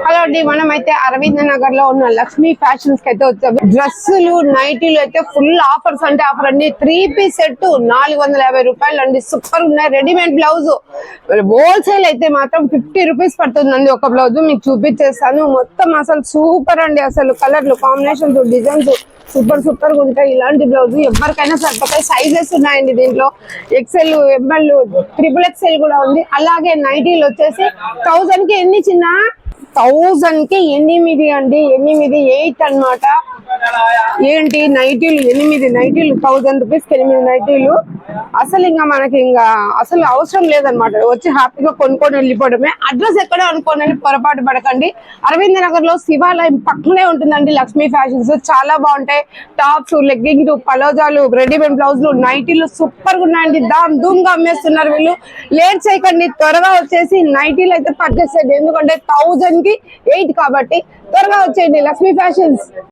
Hello అండి, మనం అయితే అరవింద నగర్ లో ఉన్న లక్ష్మీ ఫ్యాషన్స్ కి అయితే వచ్చాము. డ్రెస్సులు నైటీలు అయితే ఫుల్ ఆఫర్స్ అంటే ఆఫర్ అండి. 3 పీస్ సెట్ 450 రూపాయలు అండి. సూపర్ ఉన్నాయి. రెడీమేడ్ బ్లౌజ్ హోల్సేల్ అయితే మాత్రం 50 రూపీస్ పడుతుందండి ఒక బ్లౌజ్. మీకు చూపించేస్తాను. మొత్తం అసలు సూపర్ అండి. అసలు కలర్లు కాంబినేషన్స్ డిజైన్స్ సూపర్ సూపర్ గా ఉంటాయి. ఇలాంటి బ్లౌజ్ ఎవరికైనా సరిపోతాయి. సైజెస్ ఉన్నాయండి దీంట్లో. ఎక్సెల్, ఎంఎల్, XXL కూడా ఉంది. అలాగే నైటీలు వచ్చేసి 1000 కి ఎన్ని చిన్న 1000 కి 8 అండి. 8 అన్నమాట. ఏంటి నైటీలు 8 నైటీలు 1000 రూపీస్ కి 8 నైటీలు. అసలు ఇంకా మనకి ఇంకా అసలు అవసరం లేదనమాట. వచ్చి హ్యాపీగా కొనుక్కొని వెళ్ళిపోవడమే. అడ్రస్ ఎక్కడ అనుకోనని పొరపాటు పడకండి. అరవింద నగర్ లో శివాలయం పక్కనే ఉంటుందండి లక్ష్మీ ఫ్యాషన్స్. చాలా బాగుంటాయి. టాప్స్, లెగ్గింగ్స్, పలోజాలు, రెడీమేడ్ బ్లౌజులు, నైటీలు సూపర్ గా ఉన్నాయండి. ధూమ్ గా అమ్మేస్తున్నారు వీళ్ళు. లేట్ చేయకండి, త్వరగా వచ్చేసి నైటీలు అయితే పర్చేస్ చేయండి. ఎందుకంటే 1000 కి 8 కాబట్టి త్వరగా వచ్చేయండి లక్ష్మీ ఫ్యాషన్స్.